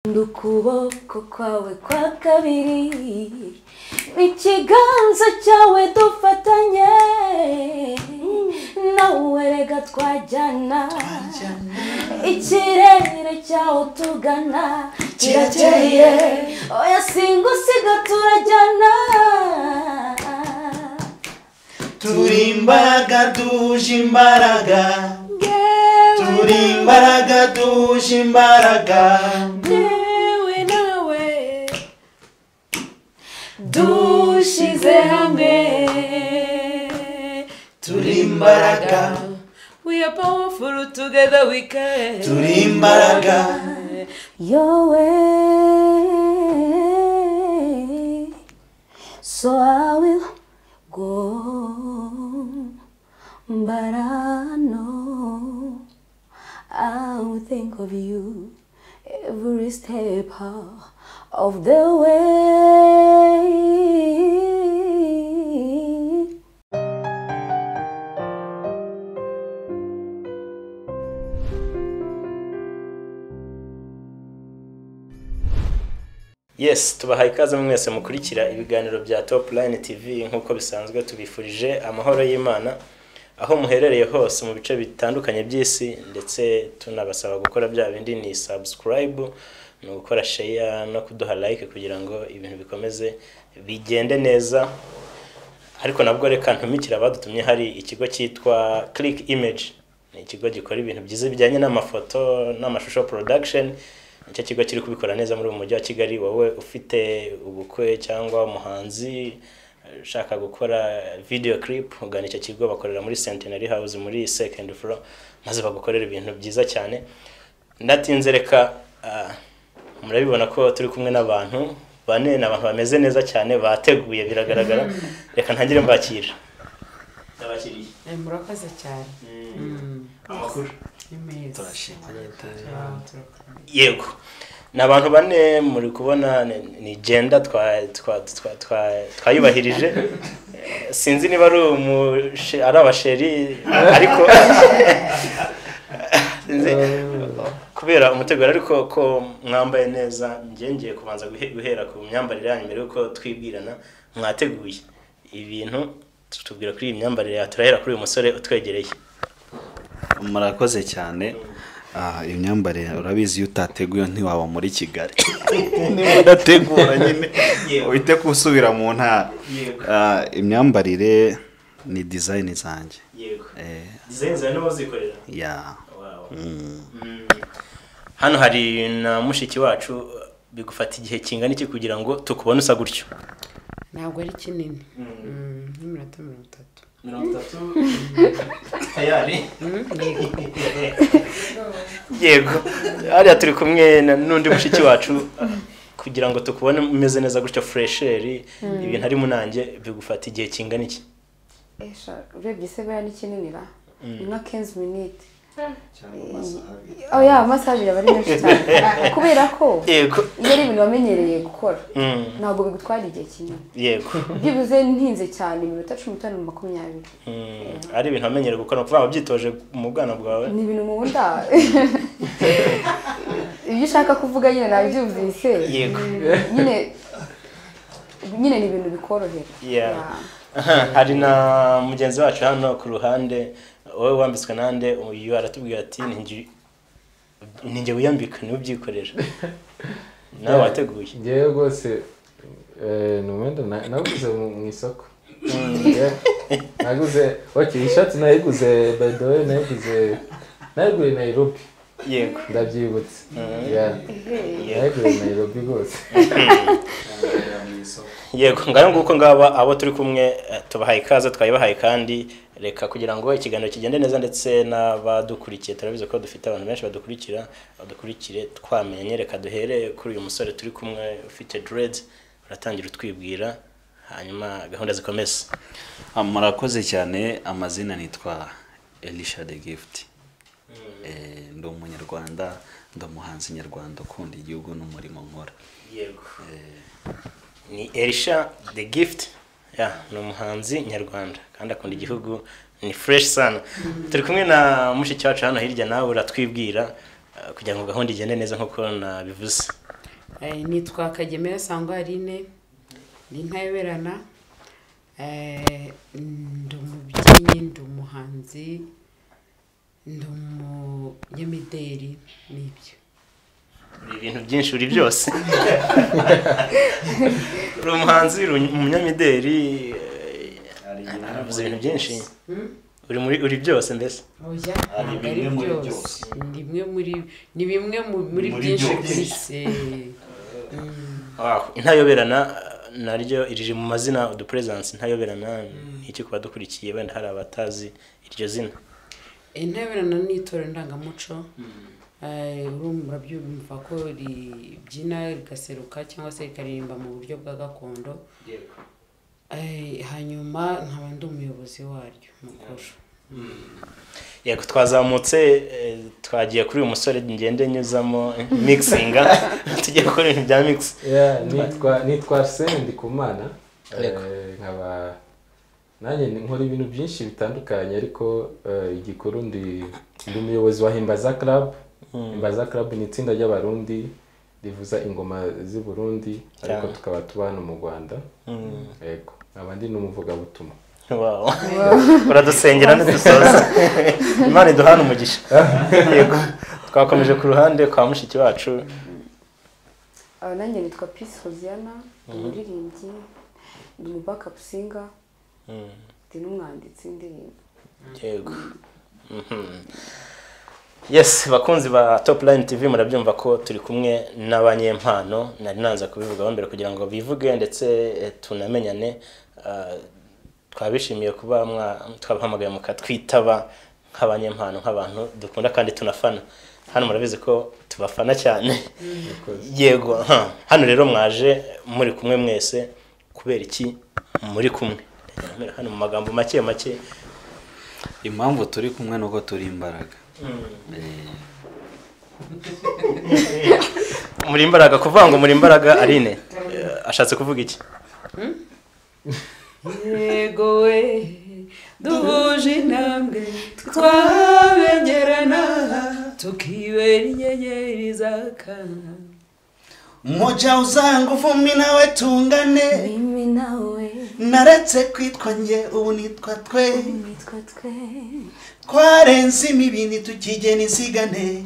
Ndukuboko kwawe kwa kabiri ikiganza cyawe dufatanye nawe rega twajyana ikirere cyawe tugana kirakeye oya singusiga turajyana turi imbaraga duje imbaraga turi imbaraga duje imbaraga yewe nawe dushize hamwe turi imbaraga we are powerful together we can turi imbaraga your way so I will go but I know I will think of you every step of the way. Yes, tubahaye ikaze mwese mukurikira ibiganiro bya Top Line TV nkuko bisanzwe tubifurije amahoro y'Imana aho muherereye hose mu bice bitandukanye by'isi ndetse tunabasaba gukora bya bindi ni subscribe no gukora share no kuduha like kugira ngo ibintu bikomeze bigende neza. Ariko nabwo reka ntumikira abadutumye hari ikigo cyitwa Click Image, ni ikigo gikora ibintu byiza bijyanye n'amafoto n'amashusho production. Icyo kigo kiri kubikora neza muri umujyi wa Kigali. Wowe ufite ubukwe cyangwa umuhanzi ushaka gukora video clip ugana icyo kigo, bakorera muri Centenary House muri second floor maze bagukorera ibintu byiza cyane. Ndatinze reka murabibona ko turi kumwe n'abantu bane, n'abantu bameze neza cyane bateguye biragaragara. Reka ntangire mbakira. Ndabakiriye. Murakoze cyane. Amakuru turashimye yego n'abantu bane muri kubona ni gender twayubahirije. Sinzi niba ari abasheri ariko sinzi kubera umuteguro ariko ko mwambaye neza ngiye kubanza guhera ku myambarire yanyu mbere yuko twibwirana. Mwateguye ibintu tubwira kuri iyi myambarire ya turahera kuri uyu musore utwegereye. murakoze cyane. Imyambarire urabizi utateguye ntiwaba muri Kigali niba udategura nyine uhite kusubira mu ntara. Imyambarire ni design zanjye. Yego. Design zawe nibo zikorera? Yeah. Wow. Hano hari na mushiki wacu, bigufata igihe kingana iki kugira ngo tukubone usa gutyo? Ntabwo ari kinini. N'iminota 30. Tayari? Yego. Hariya turi kumwe n'undi mushiki wacu kugira ngo tukubone umeze neza gutyo fresher. Ibintu ari munange bigufata igihe kingana iki? Urebye se baya ni kinini ra nka 15 minutes. Oya amasaha bari menshi cyane kubera ko yego iyo ari ibintu wamenyereye gukora ntabwo bigutwara igihe kinini. Yego byibuze ntinze cyane iminota 15-20. Ari ibintu wamenyereye gukora kuva babyitoje mu bwana bwawe? Ni ibintu mu nda ibyo ushaka kuvuga nyine nabyumvise. Yego nyine ni ibintu bikorohera. Hari na mugenzi wacu hano ku ruhande, wowe wambitswe nande uyu aratubwira ati ninjye wiyambika niwe byikorera. Nawe wateguye? Ngewe rwose numendo naguze mu isoko. Naguze ishati nayiguze by the way nayiguze Nairobi. Yego ndabyibutse. Nayiguze Nairobi rwose. Yego ngana nguko ngaba abo turi kumwe tubahaye ikaze twayibahaye kandi reka kugira ngo ikiganiro kigende neza ndetse n'abadukurikiye turabize ko dufite abantu benshi badukurikire twamenye. Reka duhere kuri uyu musore turi kumwe ufite dreads, uratangira utwibwira hanyuma gahunda zikomeze. Murakoze cyane. Amazina nitwa Elisha the Gift. Ndi umunyarwanda, ndi umuhanzi nyarwanda ukunda igihugu n'umurimo nkora. Yego. Ni Elisha the Gift. Ni umuhanzi nyarwanda kandi akunda igihugu, ni fresh sana. Turi kumwe na mushiki wacu hano hirya nawe uratwibwira kugira ngo gahunda igende neza nk'uko nabivuze. Nitwa Kagemera Sangwarine, ndi ntayoberana, ndi umubyinnyi, ndi umuhanzi, ndi umunyamideli n'ibyo. Ibintu byinshi uri byose. Uri umuhanzi, uri umunyamideli, ibintu byinshi. Uri byose mbese. Oya, ari byose. Ni bimwe muri byinshi byose. Intayoberana naryo irije mu mazina du presence. Intayoberana iki kuba dukurikiye wenda hari abatazi iryo zina. Intayoberana ni itorero ndangamuco. Murabyumva ko ribyina rigaseruka cyangwa se rikaririmba mu buryo bwa gakondo. Hanyuma nkaba ndi umuyobozi waryo mukuru. Yego, twazamutse twagiye kuri uyu musore ngende nyuzamo mixinga tugiye gukora ibintu bya mix. nitwa Arsene Ndikumana, nkaba nanjye nkora ibintu byinshi bitandukanye, ariko igikuru ndi umuyobozi wa Himbaza Club. Himbaza Club ni itsinda ry'abarundi rivuza ingoma z'i Burundi, ariko tukaba tuba hano mu Rwanda. Yego, abandi n'umuvugabutumwa. Wow. Uradusengera ntidusoza. Imana iduhana umugisha. Yego, twakomeje ku ruhande kwa mushiki wacu. Nanjye nitwa Peace Hosiana, umuririmbyi, ndi mu backup singer, ndi n'umwanditsi w'indirimbo. Yego. Yes, bakunzi ba Top Line TV murabyumva ko turi kumwe n'abanyempano. Nari nanza kubivugaho mbere kugira ngo bivuge ndetse tunamenyane. Twabishimiye kuba twabahamagaye mukatwitaba nk'abanyempano, nk'abantu dukunda kandi tunafana. Hano murabizi ko tubafana cyane. Yego, hano rero mwaje muri kumwe mwese kubera iki muri kumwe? Hano mu magambo make make. Impamvu turi kumwe nuko turi imbaraga. Muri imbaraga, kuvuga ngo muri imbaraga Aline ashatse kuvuga iki? Yego we duhuje intambwe twabengerana tukibera inyenyeri zaka. Mmoja uzangu vumi nawe tungane, Mimi nawe naretse kwitwa nge ubu nitwa twe, nitwa twe. Twarenze imibini tukigena insigane.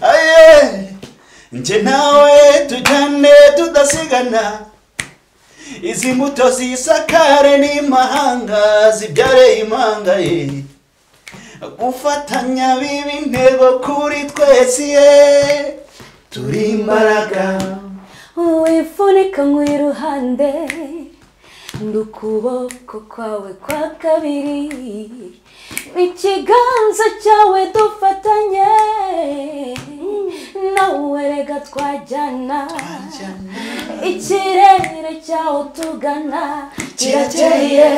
Aye, nje nawe tujyane tudasigana. Izi mbuto zisakare n'imahanga zibyare impanga ye. Gufatanya biba intego kuri twese ye. Turi imbaraga. Wifunika nk'iruhande, ndukuboko kwawe kwa kabiri, ikiganza cyawe dufatanye, nawe rega twajyana, ikirere cyawe tugana kirakeye,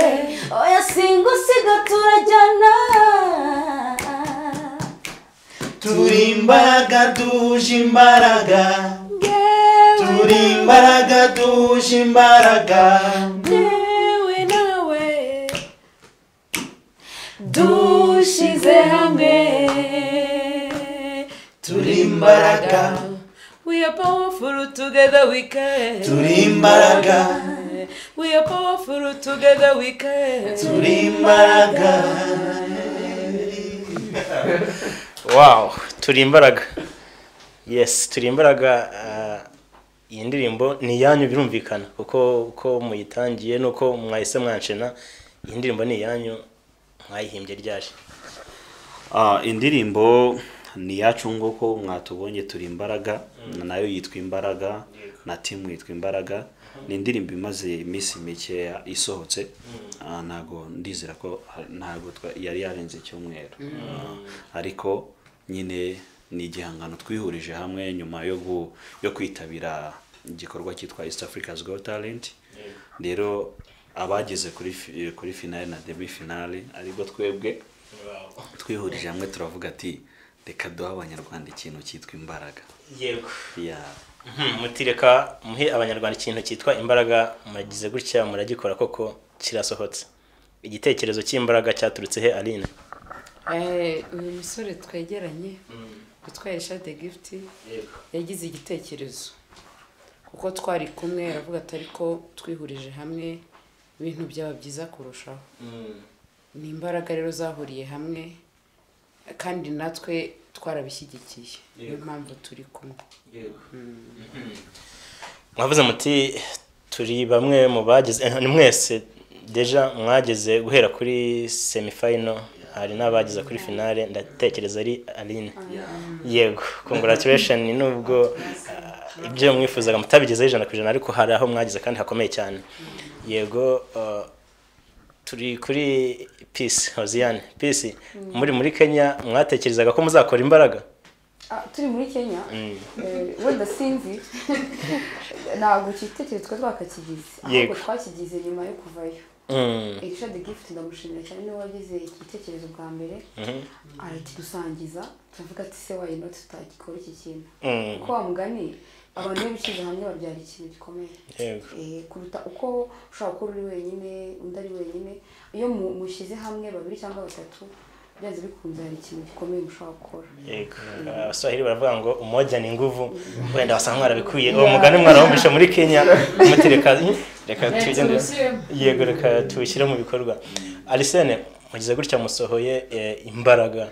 oya singusiga turajyana. Turi imbaraga duje imbaraga. Turi imbaraga duje imbaraga. Yewe nawe dushize hamwe Turi imbaraga. We are powerful together we can. Turi imbaraga. We are powerful together we can. Turi imbaraga. Wow, turi imbaraga. Yes, turi imbaraga. Iyi ndirimbo ni yanyu birumvikana kuko muyitangiye nuko mwahise mwanshena. Iyi ndirimbo ni yanyu, mwayihimbye ryaje. Indirimbo ni yacu nguko mwatubonye turi imbaraga, nayo yitwa imbaraga, na team yitwa imbaraga. Ni indirimbo imaze iminsi mike isohotse. Ntago ndizera ko ntago yari yarenze cyumweru. Ariko nyine ni igihangano twihurije hamwe nyuma yo kwitabira igikorwa cyitwa East Africa's Got Talent. Rero abageze kuri finale na demi finale ariko twebwe twihurije hamwe turavuga ati reka duha abanyarwanda ikintu cyitwa imbaraga. Yego. Mutireka muhe abanyarwanda ikintu cyitwa imbaraga, muragize gutya muragikora koko kirasohotse. Igitekerezo cy'imbaraga cyaturutse he Aline? Uyu musore twegeranye witwa Elisha the Gift yagize igitekerezo kuko twari kumwe aravuga ati ariko twihurije hamwe ibintu byaba byiza kurushaho ni imbaraga rero zahuriye hamwe kandi natwe twarabishyigikiye niyo mpamvu turi kumwe mwavuze muti turi bamwe mu bagize ni mwese deja mwageze guhera kuri semifinal hari n'abagize kuri finale ndatekereza ari Aline yego congratulations nubwo ibyo mwifuzaga mutabigezeho 100% ariko hari aho mwagize kandi hakomeye cyane yego turi kuri Peace Hosiane Peace muri Kenya mwatekerezaga ko muzakora imbaraga turi muri Kenya wenda sinzi ntabwo cyitekerezo twakakigize ahubwo twakigize nyuma yo kuvayo Elisha the Gift ndamushimira cyane niwe wagize igitekerezo bwa mbere arakidusangiza turavuga ati se why not tutagikora iki kintu kuko wamugani abantu bishyize hamwe babyara ikintu gikomeye kuruta uko ushobora gukora uri wenyine undi ari wenyine iyo mushyize hamwe babiri cyangwa batatu byanze bikunze hari ikintu gikomeye mushobora gukora yego abaswahili baravuga ngo umoja ni nguvu wenda wasanga mwarabikuye uwo mugani mwarabumvisha muri Kenya mutereka reka tugende yego reka tubishyire mu bikorwa Arsene mugize gutya musohoye imbaraga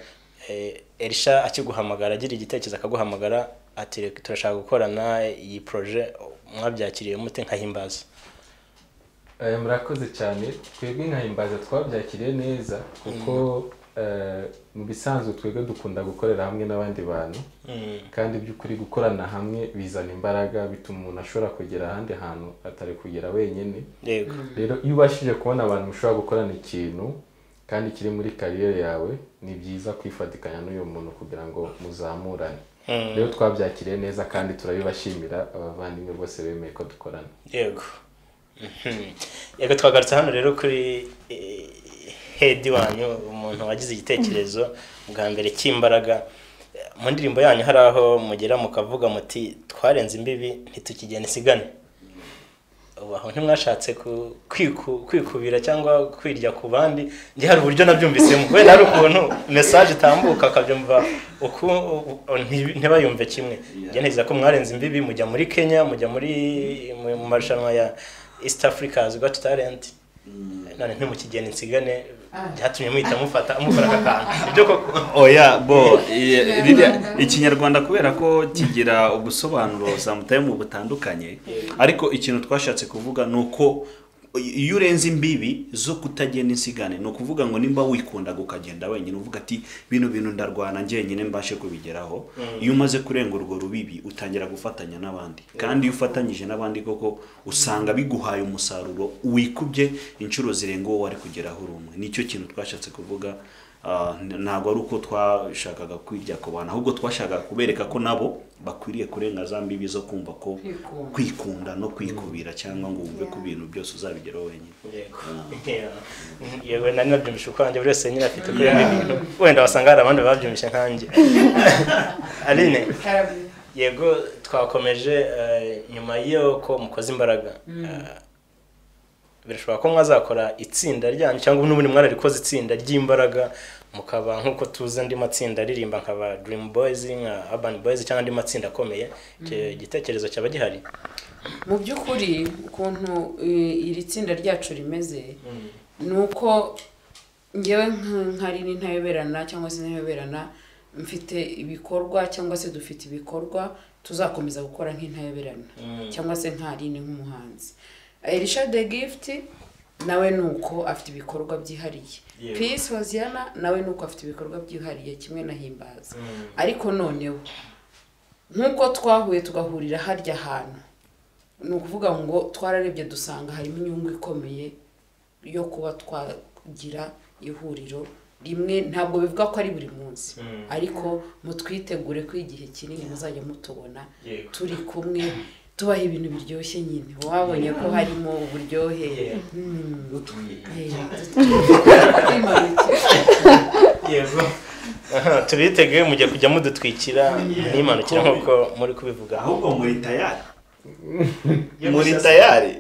Elisha akiguhamagara agira igitekerezo akaguhamagara ati turashaka gukorana iyi projet mwabyakiriye mute nkahimbaza murakoze cyane twebwe nkahimbaza twabyakiriye neza kuko mu bisanzwe twebwe dukunda gukorera hamwe n'abandi bantu kandi by'ukuri gukorana hamwe bizana imbaraga bituma umuntu ashobora kugera ahandi hantu atari kugera wenyine rero iyo ubashije kubona abantu mushobora gukorana ikintu kandi kiri muri kariyeri yawe ni byiza kwifatikanya n'uyo muntu kugira ngo muzamurane rero twabyakiriye neza kandi turabibashimira abavandimwe bose bemeye ko dukorana yego yego twagarutse hano rero kuri head wanyu umuntu wagize igitekerezo bwa mbere cy'imbaraga mu ndirimbo yanyu hari aho mugera mukavuga muti twarenze imbibi ntitukigenda isigane aho ntimwashatse kwikubira cyangwa kwirya ku bandi ndi hari uburyo nabyumvisemo wenda hari ukuntu message itambuka akabyumva uko ntibayumve kimwe njye ntiza ko mwarenze imbibi mujya muri Kenya mujya mu marushanwa ya East Africa's Got Talent none ntimukigenda insigane byatumye muhita mufara akakantu ibyo koko oya bo ikinyarwanda kubera ko kigira ubusobanuro zamutaye mu butandukanye ariko ikintu twashatse kuvuga nuko iyo urenze imbibi zo kutagenda insigane no kuvuga ngo nimba wikunda gukagenda wenyine uvuga ati bintu ndarwana njyenyine mbashe kubigeraho iyo umaze kurenga urwo rubibi utangira gufatanya n'abandi kandi iyo ufatanyije n'abandi koko usanga biguhaye umusaruro wikubye inshuro zirenga uwo wari kugeraho rumwe nicyo kintu twashatse kuvuga ntabwo ari uko twashakaga kwirya ku bantu ahubwo twashakaga kubereka ko nabo bakwiriye kurenga za mbibi zo kumva ko kwikunda no kwikubira cyangwa ngo wumve ku bintu byose uzabigeraho wenyine yego nari nabyumvishe ukwanjye buri wese nyine afite kuri ibintu wenda wasanga hari abandi babyumvishe nkanjye Aline yego twakomeje nyuma y'uko mukoze imbaraga birashobora ko mwazakora itsinda ryanyu cyangwa n'ubundi mwararikoze itsinda ry'imbaraga mukaba nkuko tuze andi matsinda aririmba nkaba Dream Boys nka Urban Boys cyangwa andi matsinda akomeye igitekerezo cyaba gihari mu by'ukuri ukuntu iri tsinda ryacu rimeze nuko ngewe nkari n'intayoberana cyangwa se n'intayoberana mfite ibikorwa cyangwa se dufite ibikorwa tuzakomeza gukora nk'intayoberana cyangwa se nkarine nk'umuhanzi Elisha the Gift nawe nuko afite ibikorwa byihariye Peace Hosiane nawe nuko afite ibikorwa byihariye kimwe na Himbaza ariko noneho nkuko twahuye tugahurira harya hantu nukuvuga ngo twararebye dusanga harimo inyungu ikomeye yo kuba twagira ihuriro rimwe ntabwo bivuga ko ari buri munsi ariko mutwitegure ko igihe kinini muzajya mutubona turi kumwe tubaha ibintu biryoshye nyine wabonye ko harimo uburyohe yego tubitege mujye kujya mudutwikira n'imanukira nkuko muri kubivuga ahubwo muri tayari muri tayari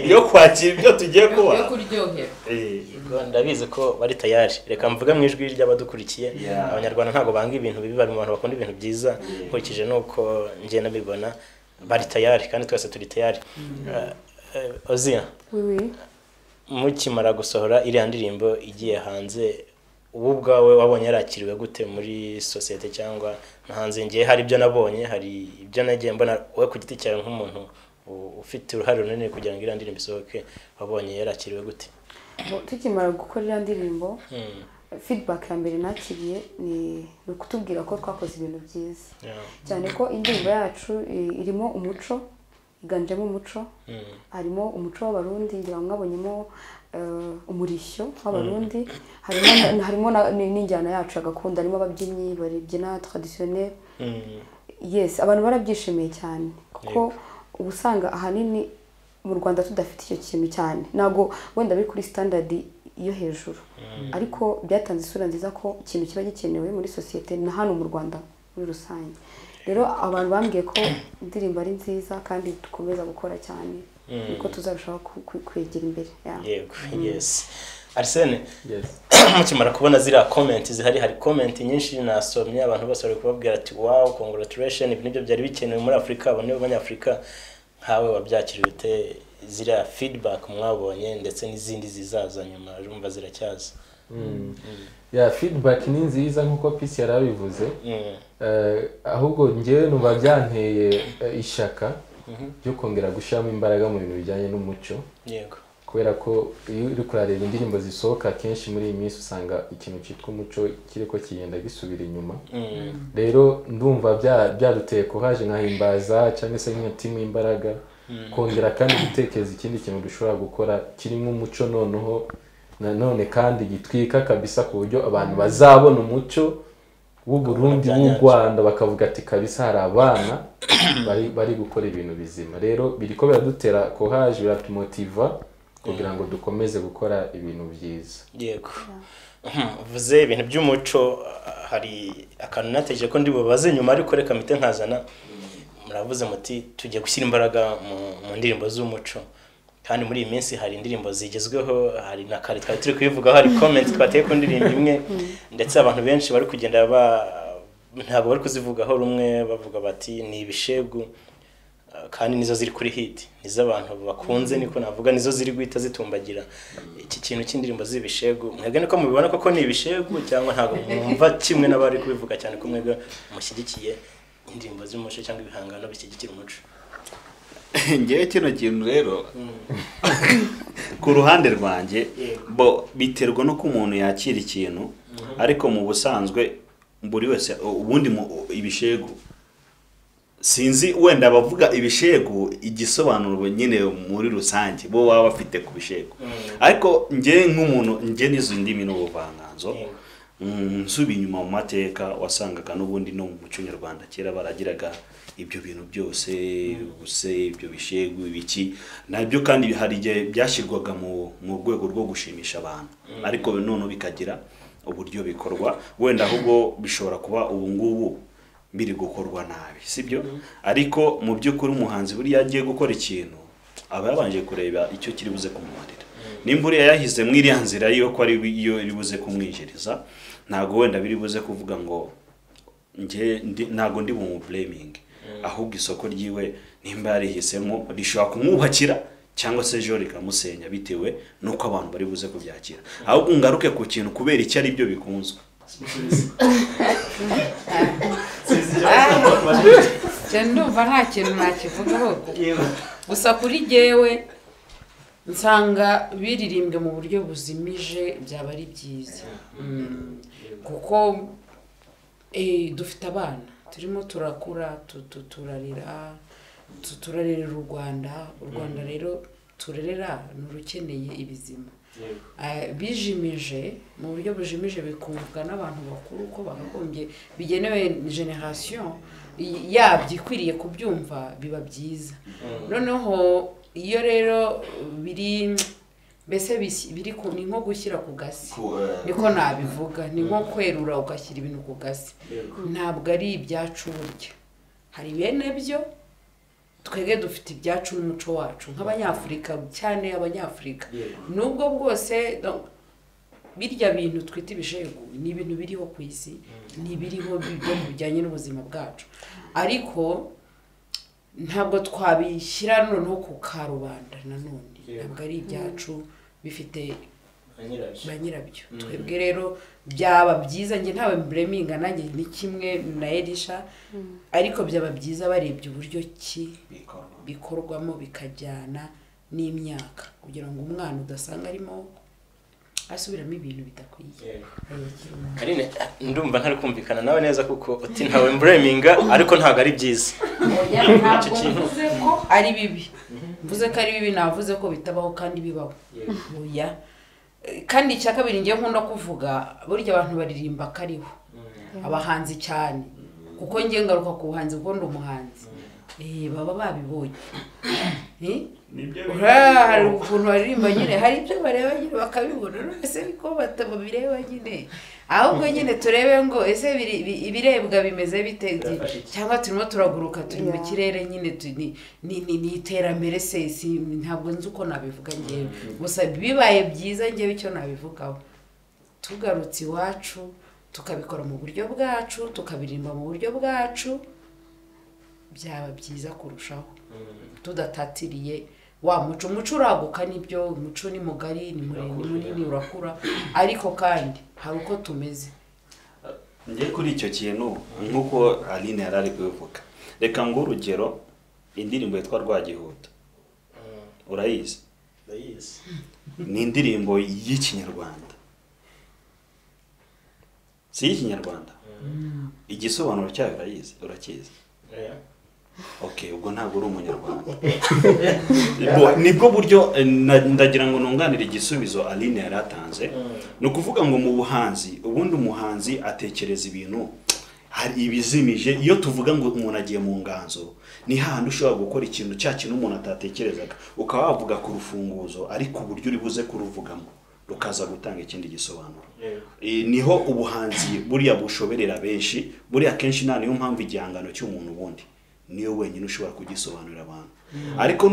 yo kwakira ibyo tugiye kuba yo kuryohera ndabizi ko bari tayari reka mvuga mu ijwi ry'abadukurikiye abanyarwanda ntago banga ibintu bibi bari mu bantu bakunda ibintu byiza nkurikije nuko ngiye nabibona bari tayari kandi twese turi tayari Ozia mukimara gusohora iriya ndirimbo igiye hanze ubu bwawe wabonye yarakiriwe gute muri societe cyangwa hanze ngiye hari ibyo nabonye hari ibyo nagiye mbona wowe ku giti cyawe nk'umuntu ufite uruhare runini kugira ngo iriya ndirimbo isohoke wabonye yarakiriwe gute tukimara gukora iriya ndirimbo feedback ya mbere nakiriye ni ukutubwira ko twakoze ibintu byiza cyane ko indirimbo yacu irimo umuco iganjemo umuco harimo umuco w'abarundi ngira ngo mwabonyemo umurishyo w'abarundi harimo n'injyana yacu agakunda harimo ababyinnyi babyina traditionnel yes abantu barabyishimiye cyane kuko ubusanga ahanini mu Rwanda tudafite icyo kintu cyane nago wenda biri kuri standard iyo hejuru ariko byatanze isura nziza ko ikintu kiba gikenewe muri societe na hano mu Rwanda muri rusange rero abantu bambwiye ko indirimbo ari nziza kandi dukomeza gukora cyane niko tuzarushaho kwegera imbere yego yes Arsene mukimara kubona zira comment zihari hari comment nyinshi nasomye abantu bose bari kubabwira ati wow congratulations ibi nibyo byari bikenewe muri Afrika abone b'abanyafrika nkawe wabyakiriye ute zira feedback mwabonye ndetse n'izindi zizaza nyuma urumva ziracyaza feedback ni nziza nkuko Peace yarabivuze ahubwo ngewe numva byanteye ishaka byo kongera gushiramo imbaraga mu bintu bijyanye n'umuco yego kubera ko iyo uri kurareba indirimbo zisohoka kenshi muri iyi minsi usanga ikintu cyitwa umuco kiriko kigenda gisubira inyuma rero ndumva byaduteye courage nkahimbaza cyangwa se nk'intima imbaraga kongera kandi gutekereza ikindi kintu dushobora gukora kirimo umuco noneho nanone kandi gitwika kabisa ku buryo abantu bazabona umuco w'u Burundi n'u Rwanda bakavuga ati kabisa hari abana bari gukora ibintu bizima rero biriko biradutera courage biratumotiva kugira ngo dukomeze gukora ibintu byiza yego uvuze ibintu by'umuco hari akantu nateje ko ndi bubaze nyuma ariko reka mite nkazana muravuze muti tujye gushyira imbaraga mu ndirimbo z'umuco kandi muri iyi minsi hari indirimbo zigezweho hari na kare twari turi kubivugaho hari comment twateye ku ndirimbo imwe ndetse abantu benshi bari kugenda ntabwo bari kuzivugaho rumwe bavuga bati ni ibishegu kandi nizo ziri kuri hit nizo abantu bakunze niko navuga nizo ziri guhita zitumbagira iki kintu cy'indirimbo z'ibishegu mwebwe niko mubibona koko ni ibishegu cyangwa ntabwo mwumva kimwe n'abari kubivuga cyane ko mwebwe mushyigikiye indirimbo z'umuco cyangwa ibihangano bishyigikira umuco ngewe kino kintu rero ku ruhande rwanjye biterwa no ko umuntu yakira ikintu ariko mu busanzwe buri wese ubundi ibishegu sinzi wenda bavuga ibishegu igisobanuro nyine muri rusange bo baba bafite ku bishegu ariko nge nk'umuntu nge nizo ndimi n'ubuvanganzo nsubi inyuma mu mateka wasangaga n'ubundi no mu muco nyarwanda kera baragiraga ibyo bintu byose ubuse ibyo bishegu ibiki nabyo kandi hari igihe byashyirwaga mu rwego rwo gushimisha abantu ariko none bikagira uburyo bikorwa wenda ahubwo bishobora kuba ubu ngubu biri gukorwa nabi sibyo ariko mu by'ukuri umuhanzi buri yagiye gukora ikintu aba yabanje kureba icyo kiri buze kumumarira nimba uri yahize mwiri nzira yo ko ari iyo iri buze kumwinjiriza ntago wenda biri buze kuvuga ngo ntago ndi mu blaming ahubwo isoko ryiwe nimba yarihisemo rishobora kumwubakira cyangwa se ejo rikamusenya bitewe nuko abantu bari buze kubyakira ahubwo ngaruke ku kintu kubera icyo ari byo bikunzwe ndumva nta kintu nakivugaho gusa kuri jyewe nsanga biririmbwe mu buryo buzimije byaba ari byiza kuko dufite abana turimo turakura turarera u Rwanda rero turerera n'urukeneye ibizima bijimije mu buryo bujimije bikumvwa n'abantu bakuru ko bakagombye bigenewe generation yabyikwiriye kubyumva biba byiza noneho iyo rero biri mbese biri ni nko gushyira ku gasi niko nabivuga ni nko kwerura ugashyira ibintu ku gasi ntabwo ari ibyacu burya hari bene byo twege dufite ibyacu n'umuco wacu nk'abanyafurika cyane abanyafurika nubwo bwose birya bintu twita ibishegu ni ibintu biriho ku isi ni biriho bijyanye n'ubuzima bwacu ariko ntabwo twabishyira noneho ku karubanda nanone ntabwo ari ibyacu bifite ba nyirabyo twebwe rero byaba byiza njye ntawe mbreminga nanjye ni kimwe na Elisha ariko byaba byiza barebye uburyo ki bikorwamo bikajyana n'imyaka kugira ngo umwana udasanga arimo asubiramo ibintu bidakwiye. Karine ndumva ntari kumvikana nawe neza kuko uti ntawe mbreminga ariko ntago ari byiza. Icyo kintu mvuze ko ari bibi. Mvuze ko ari bibi navuze ko bitabaho kandi bibaho. Oya. Kandi icya kabiri ngiye nkunda kuvuga burya abantu baririmba kariho. Abahanzi cyane. Kuko ngiye ngaruka ku buhanzi kuko ndi umuhanzi. Baba babibonye. Hari ukuntu baririmba nyine hari ibyo bareba nyine bakabibona ese biko batabireba nyine ahubwo nyine turebe ngo ese ibirebwa bimeze bite cyangwa turimo turaguruka turi mu kirere nyine ni iterambere se ntabwo nzi uko nabivuga ngewe gusa bibaye byiza ngewe icyo nabivugaho tugarutse iwacu tukabikora mu buryo bwacu tukabirimba mu buryo bwacu byaba byiza kurushaho tudatatiriye wa umuco uraguka nibyo umuco ni mugari ni munini urakura ariko kandi hari uko tumeze ngiye kuri icyo kintu nkuko Aline yarari kubivuga reka ngo urugero indirimbo yitwa Rwagihuta urayizi ni indirimbo y'ikinyarwanda si y'ikinyarwanda igisobanuro cyayo urakizi Okay, ubwo ntabwo uri umunyarwanda. Nibwo buryo ndagira ngo nunganire igisubizo Aline yaratanze. No kuvuga ngo mu buhanzi, ubundi umuhanzi atekereza ibintu hari ibizimije iyo tuvuga ngo umuntu agiye mu nganzo ni handi ushobora gukora ikintu cya kintu umuntu atatekerezaga ukaba wavuga ku rufunguzo ariko uburyo uri buze kuruvugamo rukaza gutanga ikindi gisobanuro. Niho ubuhanzi buriya bushoberera benshi buriya kenshi nta niyo mpamvu igihangano cy'umuntu ubundi niyo wenyine ushobora kugisobanurira abantu ariko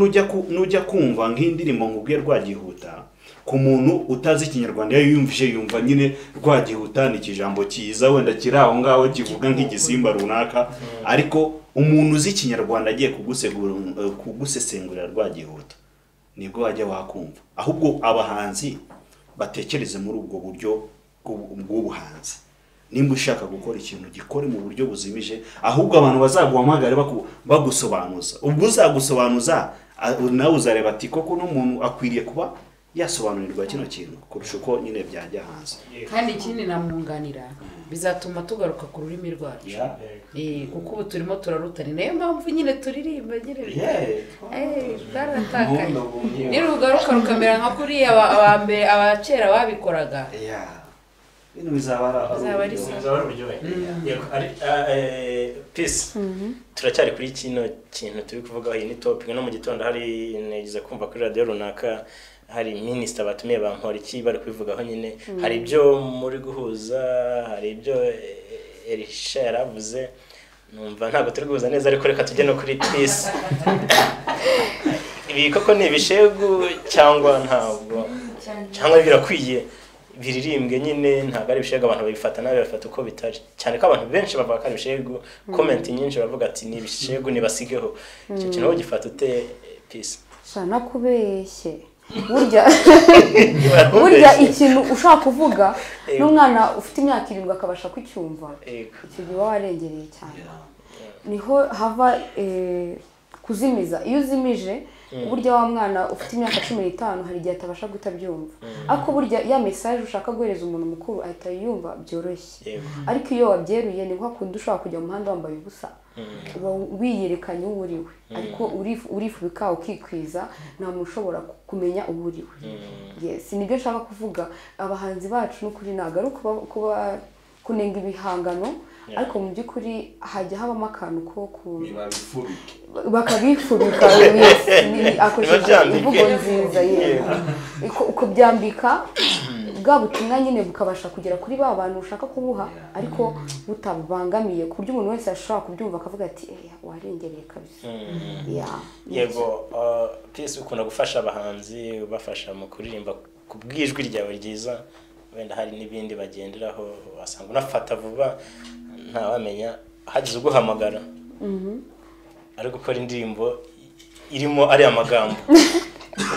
nujya kumva nk'indirimbo ngubwiye Rwagihuta ku muntu utazi ikinyarwanda yumvije yumva nyine Rwagihuta ni kijambo cyiza wenda kiri aho ngaho kivuga nk'igisimba runaka ariko umuntu uzi ikinyarwanda agiye kugusesengurira Rwagihuta nibwo wajya wakumva ahubwo abahanzi batekereze muri ubwo buryo bw'ubuhanzi nimba ushaka gukora ikintu gikore mu buryo buzimije ahubwo abantu bazaguhamagara bagusobanuza ubwo uzagusobanuza nawe uzareba ati koko n'umuntu akwiriye kuba yasobanurirwa kino kintu kurusha uko nyine byajya hanze kandi ikindi namwunganira bizatuma tugaruka ku rurimi rwacu kuko ubu turimo turarutana nayo mpamvu nyine turirimba nyine baratakaye nirugaruka rukamera nka kuriya abakera babikoraga Bino bizaba ari buryohe. Peace. Turacyari kuri kino kintu turi kuvuga iyi ni topic no mu gitondo hari negize kumva kuri radio runaka hari minister batumiye bampora iki bari kubivugaho nyine hari ibyo muri guhuza hari ibyo Elisha yaravuze numva ntabwo turi guhuza neza ariko reka tujye no kuri Peace. Ibi koko ni ibishegu cyangwa ntabwo cyangwa birakwiye biririmbwe nyine ntabwo ari ibishego abantu babifata nabi bafata uko bitari cyane ko abantu benshi bavuga ko ari ibishego comment nyinshi bavuga ati ni ibishego nibasigeho icyo kintu aho gifata ute Peace sana kubeshye burya ikintu ushaka kuvuga n'umwana ufite imyaka 7 akabasha kucyumva icyo gihe warengereye cyane niho hava kuzimiza iyo uzimije burya wa mwana ufite imyaka 15 hari igihe atabasha gutabyumva ariko burya ya message ushaka guhereza umuntu mukuru ahita yumva byoroshye ariko iyo wabyeruye ni nko kundi ushaka kujya mu muhanda wambaye ubusa wiyerekanye uburiwe ariko urifubika ukikwiza nta muntu ushobora kumenya uburiwe yes nibyo nshaka kuvuga abahanzi bacu n'ukuri nagaruka kuba kunenga ibihangano ariko mu byukuri hajya habamo akantu ko bakabifubika akoresheje imvugo nziza uko byambika bwa butumwa nyine bukabasha kugera kuri ba bantu ushaka kubuha ariko butabangamiye ku buryo umuntu wese ashobora kubyumva akavuga ati warengereye kabisa. Yego Peace ukunda gufasha abahanzi ubafasha mu kuririmba ku bwijwi ryawe ryiza wenda hari n'ibindi bagenderaho wasanga unafata vuba ntawamenya hagize uguhamagara ari gukora indirimbo irimo ari amagambo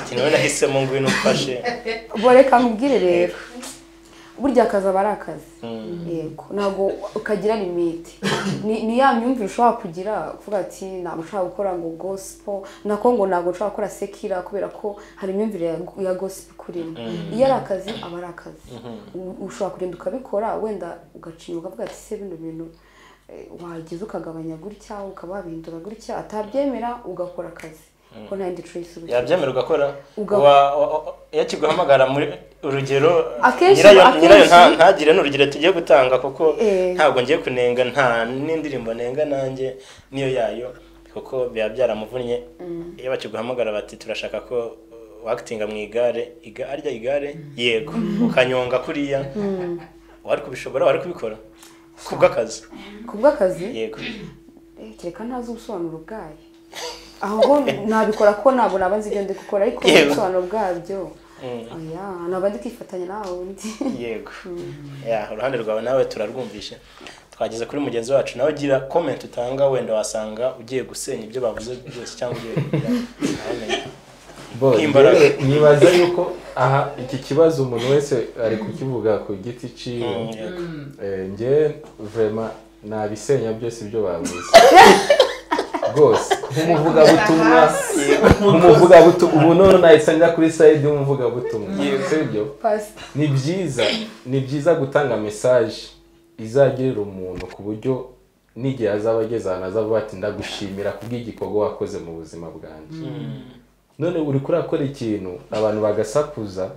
ikintu wenda hisemo ngo ufashe boreka nkubwire rero burya akazi aba ari akazi yego ntabwo ukagira limite ni ya myumvire ushobora kugira kuvuga ati ntabwo ushobora gukora ngo gospel nako ngo ntabwo ushobora gukora sekira kubera ko hari imyumvire ya gospel kurimo iyo ari akazi aba ari akazi ushobora kugenda ukabikora wenda ugacinya ukavuga ati se bino bintu wagize ukagabanya gutya ukababindura gutya atabyemera ugakora akazi ko nta ndi choice ubu yabyemera ugakora yakiguhamagara muri urugero nyirayo ntagire n'urugero tugiye gutanga kuko ntabwo ngiye kunenga nta n'indirimbo nenga nanjye niyo yayo kuko biba byaramuvunnye iyo bakiguhamagara bati turashaka ko wakitinga mu igare yego ukanyonga kuriya wari kubishobora wari kubikora kubw'akazi yego kereka ntazi ubusobanuro bwayo aho nabikora ko ntabwo nabanze ibyo ndi gukora ariko ubusobanuro bwabyo nabandi kwifatanya nawe undi yego uruhande rwawe nawe turarwumvishe twageze kuri mugenzi wacu nawe gira comment utanga wenda wasanga ugiye gusenya ibyo bavuze byose cyangwa ugiye kugira nibaza yuko aha iki kibazo umuntu wese ari kukivuga ku giti ciwe nge vraiment nabisenya byose ibyo bavuze rwose nk'umuvuga butumwa ubu none nayisanira kuri side y'umuvuga butumwa sibyo ni byiza gutanga message izagirira umuntu ku buryo n'igihe azaba ageze ahantu azavuga ati ndagushimira kubw'igikorwa wakoze mu buzima bwanjye none uri kurakora ikintu abantu bagasakuza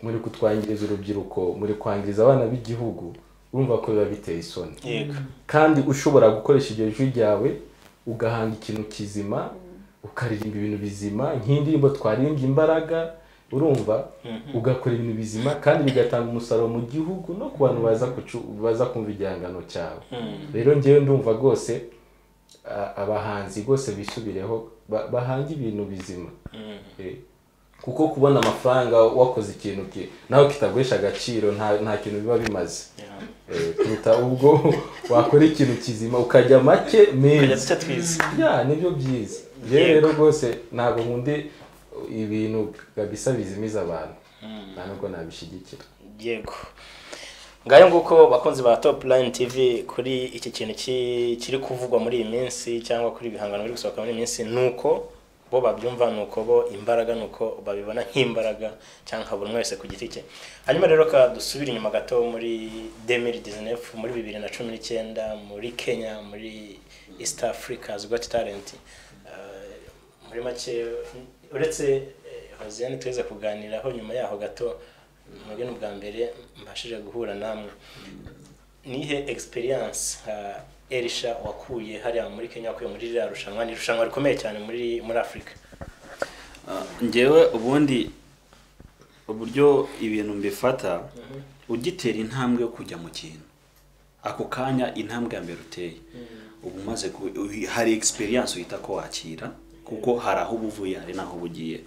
muri kutwangiriza urubyiruko muri kwangiriza abana b'igihugu urumva ko biba biteye isoni kandi ushobora gukoresha iryo jwi ryawe ugahanga ikintu kizima ukaririmba ibintu bizima nk'indirimbo twarimbye imbaraga urumva ugakora ibintu bizima kandi bigatanga umusaruro mu gihugu no ku bantu baza kumva igihangano cyawe rero ngewe ndumva rwose abahanzi rwose bisubireho bahanga ibintu bizima kuko kubona amafaranga wakoze ikintu nawe kitaguhesha agaciro nta kintu biba bimaze kuruta ubwo wakora ikintu kizima ukajya make meza nibyo byiza rero rwose ntabwo nkunde ibintu kabisa bizimiza abantu ntabwo nabishyigikira yego ngayo nguko bakunzi ba Top Line TV kuri iki kintu kiri kuvugwa muri iyi minsi cyangwa kuri ibihangano biri gusohoka muri iyi minsi nuko bo babyumva nuko bo imbaraga nuko babibona nk'imbaraga cyangwa buri wese ku giti cye hanyuma rero ka dusubira inyuma gato muri 2019 muri 2019 muri Kenya muri East Africa's Got Talent muri make uretse Hoziyani tweze kuganiraho nyuma yaho gato muri n'ubwa mbere mbashije guhura namwe nihe experience Elisha wakuye hariya muri Kenya wakuye muri rya rushanwa rikomeye cyane muri Afrika ngewe ubundi uburyo ibintu mbifata ugitera intambwe yo kujya mu kintu ako kanya intambwe ya mbere uteye ubu maze hari experience uhita ko wakira kuko hari aho ubuvuye hari naho bugiye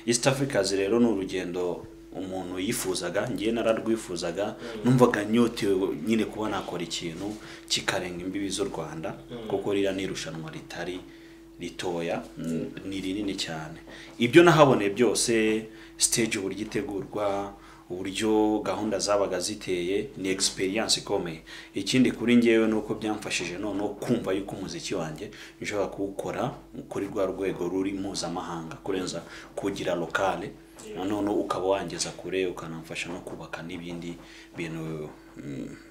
East Africa rero ni urugendo umuntu yifuzaga ngiye nararwifuzaga numvaga nyotewe nyine kuba nakora ikintu kikarenga imbibi z'u Rwanda kuko rira nirushanwa ritari ritoya ni rinini cyane ibyo nahaboneye byose stage uburyo itegurwa uburyo gahunda zabaga ziteye ni experience ikomeye ikindi kuri ngewe nuko byamfashije none kumva yuko umuziki wanjye nshobora kuwukora kuri rwa rwego ruri mpuzamahanga kurenza kugira locale none ukaba wangeza kure ukanamfasha no kubaka n'ibindi bintu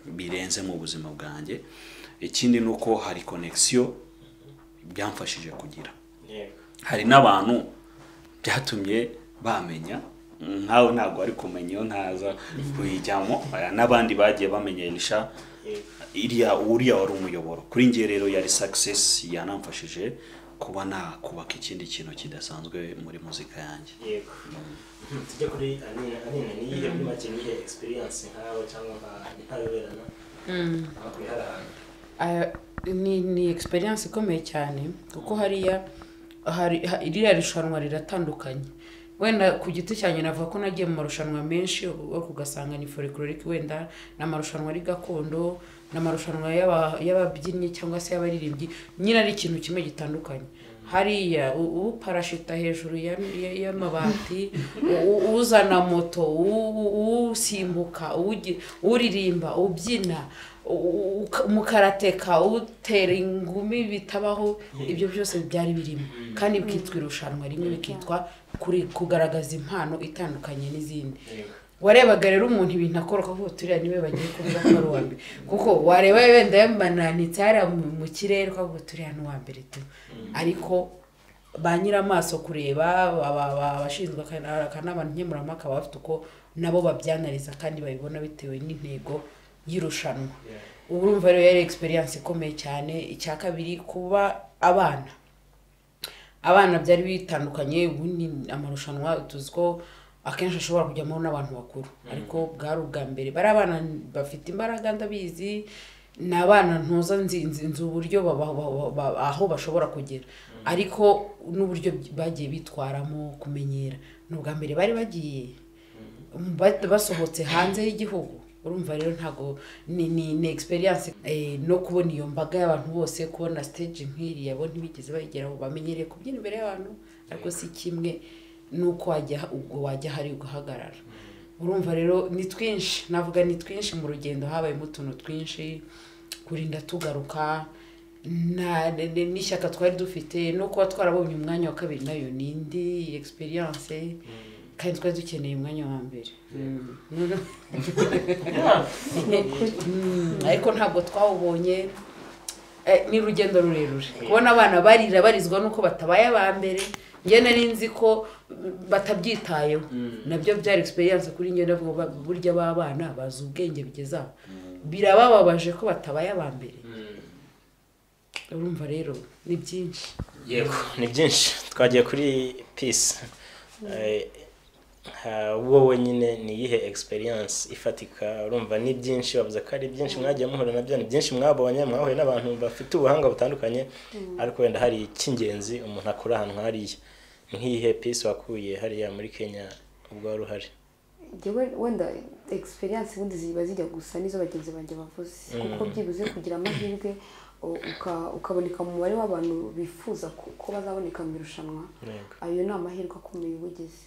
birenze mu buzima bwanjye ikindi nuko hari connection byamfashije kugira hari n'abantu byatumye bamenya nkawe ntabwo ari kumenya iyo ntaza kuyijyamo n'abandi bagiye bamenya Elisha uriya wari umuyoboro kuri ngiye rero yari success yanamfashije kuba nakubaka ikindi kintu kidasanzwe muri muzika yanjye. Yego. Tujye kuri Anina ni iyihe muri make nihe experience nkawe cyangwa ntayoberana? Ni experience ikomeye cyane kuko hariya iriya rushanwa riratandukanye. Wenda ku giti cyane navuga ko nagiye mu marushanwa menshi kugasanga ni folkloric, wenda n'amarushanwa ari gakondo, n'amarushanwa y'ababyinnyi cyangwa se y'abaririmbyi, nyine ari ikintu kimwe gitandukanye. Hariya uparashita hejuru y'amabati, uzana moto, usimbuka, uririmba, ubyina, mukarateka, utera ingumi bitabaho, ibyo byose byari birimo kandi bikitwa irushanwa rimwe, bikitwa kugaragaza impano itandukanye n'izindi. Warebaga rero umuntu ibintu akora ko turiya niwe bagiye kuvuga ko ari uwambere, kuko wareba wenda yamananitse hariya mu kirere ko turiya ni uwambere tu, ariko ba nyiramaso kureba abashinzwe akanama nkemurampaka bafite uko nabo babyanariza kandi babibona bitewe n'intego y'irushanwa. Urumva rero yari experience ikomeye cyane. Icya kabiri, kuba abana byari bitandukanye. Ubundi amarushanwa tuziko akenshi ashobora kujyamo n'abantu bakuru, ariko bwari ubwa mbere. Bari abana bafite imbaraga ndabizi, n'abana ntuza nzi uburyo aho bashobora kugera, ariko n'uburyo bagiye bitwaramo kumenyera. N'ubwa mbere bari bagiye basohotse hanze y'igihugu. Urumva rero ntago ni experience no kubona iyo mbaga y'abantu bose, kubona stage nk'iriya bo ntibigeze bayigeraho, bamenyereye kubyina imbere y'abantu, ariko si kimwe nuko wajya hari ugahagarara. Urumva rero ni twinshi, navuga ni twinshi mu rugendo, habayemo utuntu twinshi, kurinda tugaruka n'ishyaka twari dufite, no kuba twarabonye umwanya wa kabiri nayo ni indi experience, kandi twari dukeneye umwanya wa mbere. Ariko ntabwo twawubonye. Ni urugendo rurerure kubona abana barizwa nuko batabaye aba mbere. Njye nari nzi ko batabyitayeho, nabyo byari experience kuri njye. Ndavuga burya b'abana bazi ubwenge bigeza, birabababaje ko batabaye aba mbere. Urumva rero ni byinshi. Yego, ni byinshi. Twagiye kuri Peace. Wowe nyine ni iyihe experience ifatika? Urumva ni byinshi, bavuze ko ari byinshi mwagiye muhura nabyo, ni byinshi mwabonye, mwahuye n'abantu bafite ubuhanga butandukanye, ariko wenda hari icy'ingenzi umuntu akura ahantu hariya. Nk'iyihe Peace wakuye hariya muri Kenya ubwo wari uhari? Wenda experience ubundi ziba zijya gusa nizo bagenzi banjye bavuze, kuko byibuze kugira amahirwe ukaboneka mu mubare w'abantu bifuza ko bazaboneka mu irushanwa, ayo ni amahirwe akomeye ubugeze.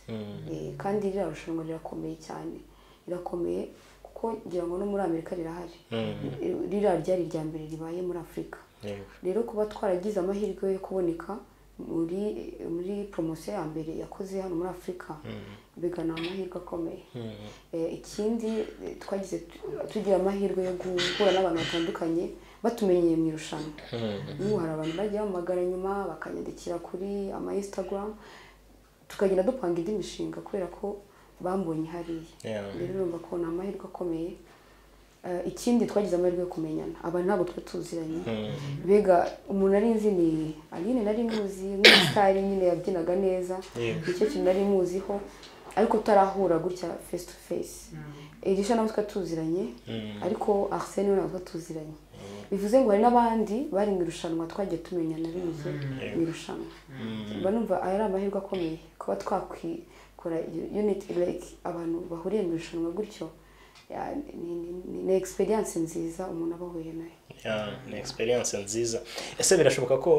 Kandi iriya rushanwa rirakomeye cyane, rirakomeye kuko ngira ngo no muri Amerika rirahari. Ririya ryari irya mbere ribaye muri Afurika. Rero kuba twaragize amahirwe yo kuboneka muri promotion ya mbere yakoze hano muri Afurika, bigana amahirwe akomeye. Ikindi twagize tugira amahirwe yo guhura n'abantu batandukanye batumenyeye mu irushanwa. Hari abantu bagiye bamagara nyuma bakanyandikira kuri Instagram, tukagenda dupanga indi mishinga kubera ko bambonye hariya. Rero urumva ko ni amahirwe akomeye. Ikindi twagize amahirwe yo kumenyana, abantu ntabwo twe tuziranye. Bega umuntu ari nzi ni Aline, nari muzi nk'istari nyine yabyinaga neza, nicyo kintu nari muziho, ariko tarahura gutya face to face. Egisha nabo twatuziranye, ariko Arsene we nabo tuziranye. Bivuze ngo hari n'abandi bari mu irushanwa twagiye tumenyana binyuze mu irushanwa. Banumva ari amahirwe akomeye kuba twakwikora unit like abantu bahuriye mu irushanwa gutyo. Ni experience nziza umuntu abahuye nayo. Ni experience nziza. Ese birashoboka ko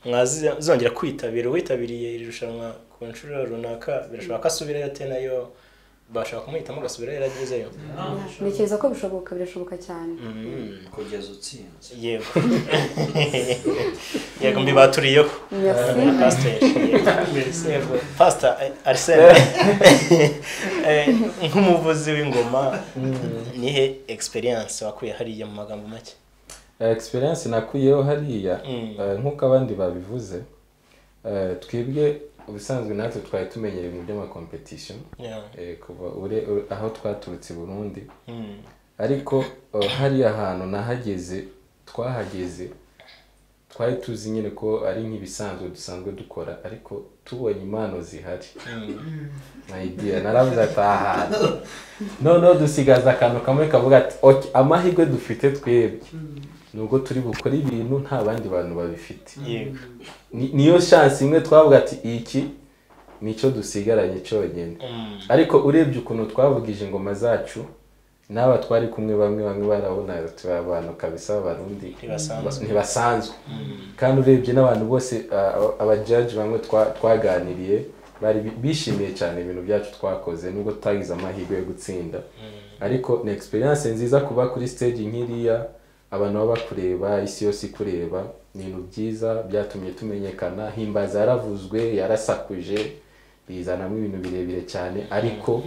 mwazongera witabiriye iri rushanwa ku nshuro runaka, birashoboka ko asubirayo ate nayo bashaka kumuhitamo gasubira yaragezeyo? Ntekereza ko birashoboka cyane. Kugeza utsinze. Yego. Yego mbibaturiyeho. Pastor Arsene, nk'umuvuzi w'ingoma, nihe experience wakuye hariya mu magambo make? Experience nakuyeho hariya nk'uko abandi babivuze, twebwe ubusanzwe natwe twari tumenyereye mu by'ama competition, kuva aho twaturutse Burundi, ariko hariya ahantu twahageze twari tuzi nyine ko ari nk'ibisanzwe dusanzwe dukora ariko tubonye impano zihari my dear naravuze ati aha no dusigaza akantu kamwe kavuga ati okay amahirwe dufite twebwe nubwo turi bukora ibintu nta bandi bantu babifite niyo chance imwe twavuga ati iki nico dusigaranye cyonyine ariko urebye ukuntu twavugije ingoma zacu n'aba twari kumwe bamwe barabona abantu kabisa abarundi ntibasanzwe kandi urebye n'abantu bose abajudge bamwe twaganiriye bari bishimiye cyane ibintu byacu twakoze nubwo tutagize amahirwe yo gutsinda ariko ni experience nziza kuba kuri stage nk'iriya abantu baba kureba isi yose kureba ni ibintu byiza byatumye tumenyekana himbaza yaravuzwe yarasakuje bizanamo ibintu birebire cyane ariko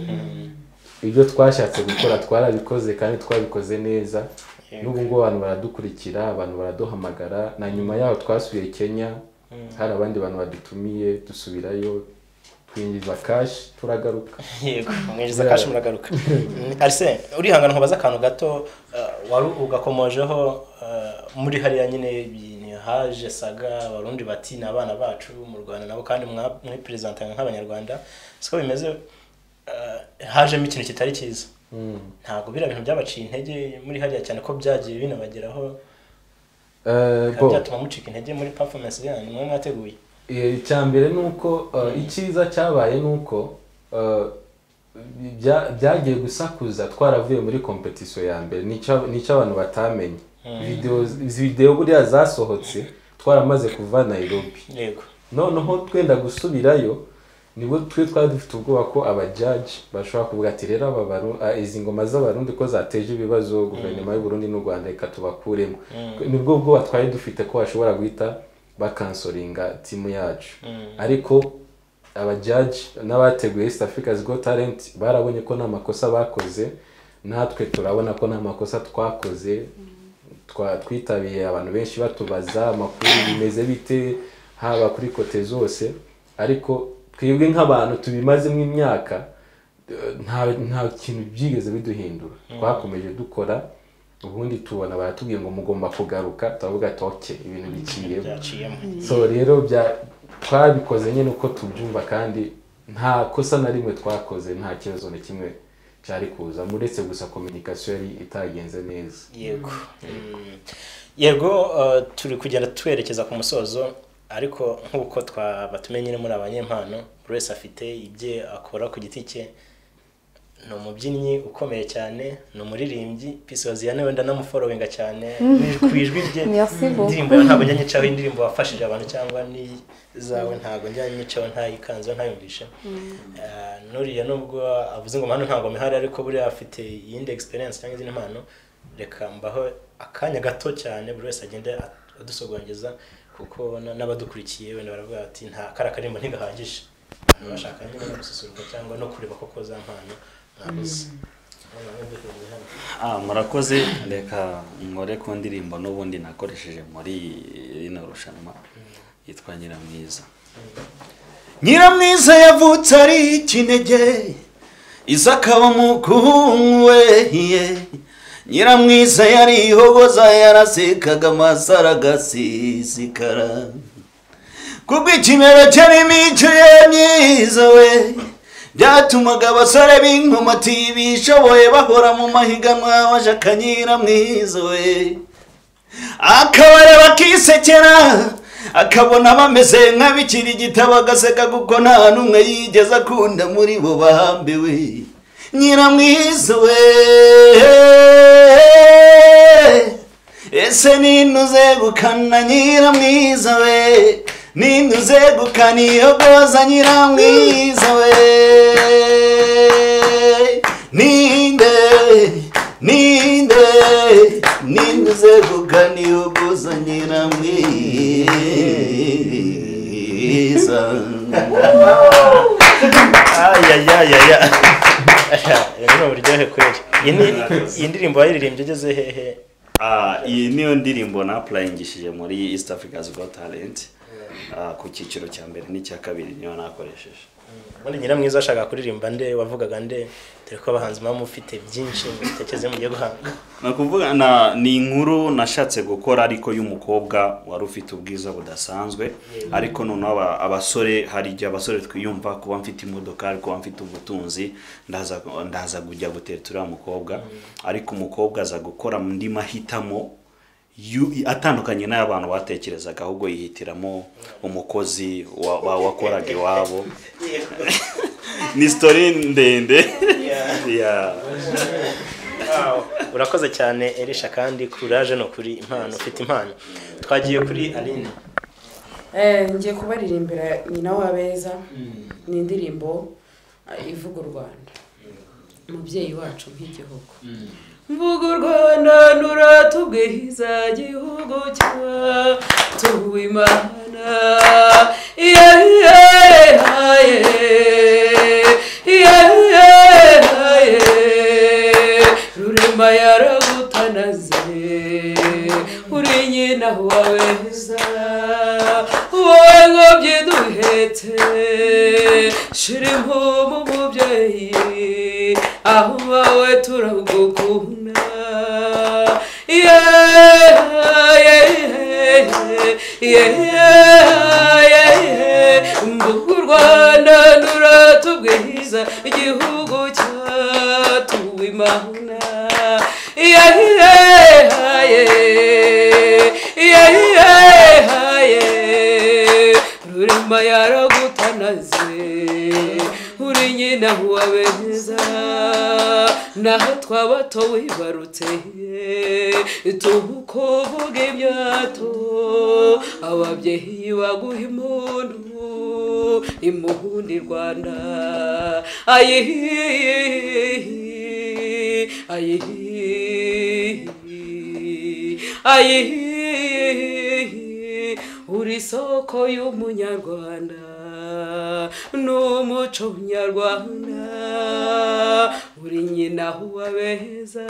ibyo twashatse gukora twarabikoze kandi twabikoze neza n'ubu ngo abantu baradukurikira abantu baraduhamagara na nyuma yaho twasubiye Kenya hari abandi bantu badutumiye dusubirayo twinjiza cash turagaruka yego mwinjiza cash muragaruka Arsene urihangana nkubaza akantu gato wari ugakomojeho muri hariya nyine haje saga abarundi bati n'abana bacu mu Rwanda nabo kandi mwe presentant nk'abanyarwanda siko bimeze haje ikintu kitari cyiza ntago bira bintu byabaciye intege muri hariya cyane ko byagiye binabageraho byatuma mucika intege muri performance yanyu mwe mwateguye icyambere nuko icyiza cyabaye nuko byagiye gusakuza twaravuye muri competition ya mbere nico abantu batamenye video buriya zasohotse twaramaze kuva Nairobi yego noneho twenda gusubirayo nibo twari dufite ubwoba ko abajudge bashobora kuvuga ati rero izi ngoma z'abarundi ko zateje ibibazo guverinoma y'u Burundi n'u Rwanda ikatubakuremo nibwo ubwoba twari dufite ko bashobora guhita bakansoringa timu yacu ariko abajudge n'abateguye East Africa's Got Talent barabonye ko nta makosa bakoze natwe turabona ko nta makosa twakoze twitabiye abantu benshi batubaza amakuru bimeze bite haba kuri kote zose ariko twebwe nk'abantu tubimazemo imyaka nta kintu byigeze biduhindura twakomeje dukora ubundi tubona baratubwiye ngo mugomba kugaruka turavuga ati okay ibintu biciyemo so rero twabikoze nyine uko tubyumva kandi nta kosa na rimwe twakoze nta kibazo na kimwe cyari kuza muretse gusa communication yari itagenze neza yego turi kugenda twerekeza ku musozo ariko nkuko twabatumenye nyine muri abanyempano buri wese afite ibye akora ku giti cye ni umubyinnyi ukomeye cyane ni umuririmbyi Peace Hoziyana wenda namufollowinga cyane kwijwi rye indirimbo ntabwo njya nyicaho indirimbo wafashije abantu cyangwa ni zawe ntabwo njya nyicaho ntayikanze ntayumvishe nuriya nubwo avuze ngo mpano ntabwo mihari ariko buri afite yindi experience cyangwa izindi mpano reka mbaho akanya gato cyane buri wese agende adusogongeza kuko n'abadukurikiye wenda baravuga ati nta karakarimbo ntigahagije bashaka nyine no gususuruka cyangwa no kureba koko za mpano mwabuze murakoze reka nkore ku ndirimbo n'ubundi nakoresheje muri rino rushanwa yitwa Nyiramwiza. Nyiramwiza yavutse ari ikinege izakaba umukungu we Nyiramwiza yari ihogoza yarasekaga amasaro agasisikara kubw'ikimero cy'imico ye myiza we byatumaga abasore b'inkomati bishoboye bahora mu mahiganwa bashaka Nyiramwiza we akabareba akisekera akabona bameze nk'abikiri igitabo agaseka kuko nta n'umwe yigeze akunda muri bo bahambiwe Nyiramwiza we ese nintuze gukana Nyiramwiza we nintuze gukana iyogoza Nyiramwiza we nintuze gukana iyogoza Nyiramwiza ni uburyohe kweli iyi ndirimbo wayiririmbye ugeze hehe iyi niyo ndirimbo na applyingishije muri East Africa's Got Talent ku cyiciro cya mbere n'icya kabiri niyo nakoresheje Muri Nyiramwiza ashaka kuririmba nde wavugaga nde dore ko abahanzi mama ufite byinshi mutekereze mugiye guhanga nakuvuga ni inkuru nashatse gukora ariko y'umukobwa wari ufite ubwiza budasanzwe ariko none abasore hari igihe abasore twiyumva kuba mfite imodoka ariko mfite ubutunzi ndaza kujya gutetura umukobwa ariko umukobwa aza gukora ndi mahitamo atandukanye n'abantu batekerezaga ahubwo yihitiramo umukozi wakoraga iwabo ni story ndende urakoze cyane Elisha kandi courage no kuri impano ufite impano twagiye kuri Aline ngiye kubaririmbira nyina w'abeza ni indirimbo ivuga u Rwanda umubyeyi wacu nk'igihugu mvuga u Rwanda nuratubwiza gihugu cyacu Imana Rurema yaragutanaze uri nyina w'abeza wowe ngobyi duhetse shira impumu mubyeyi aho wawe turagukunda mvuga u Rwanda nuratubwiza igihugu cyacu Imana Rurema yaragutanaze uri nyina w'abeza naho twaba wibarutse tukuvuga imyato ababyeyi baguha impundu Rwanda uri soko y'umunyarwanda n'umuco nyarwanda uri nyina w'abeza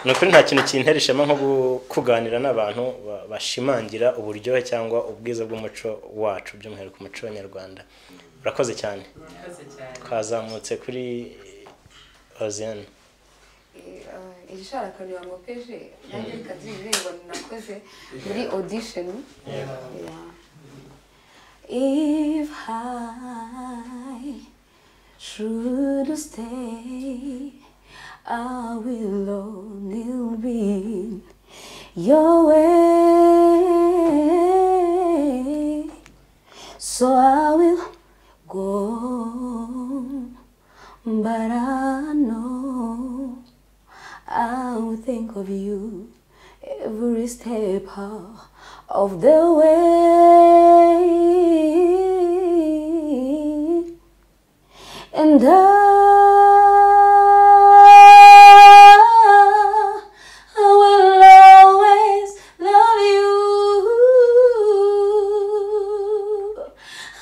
nukuri nta kintu kintera ishema nko kuganira n'abantu bashimangira uburyohe cyangwa ubwiza bw'umuco wacu by'umwihariko umuco nyarwanda urakoze cyane twazamutse kuri Oziane ishara kanwa ngo peje nanjye kadirimbo nakoze muri audition if I should stay I will only be your way so I will go but I know I will think of you every step of the way, and I will always love you.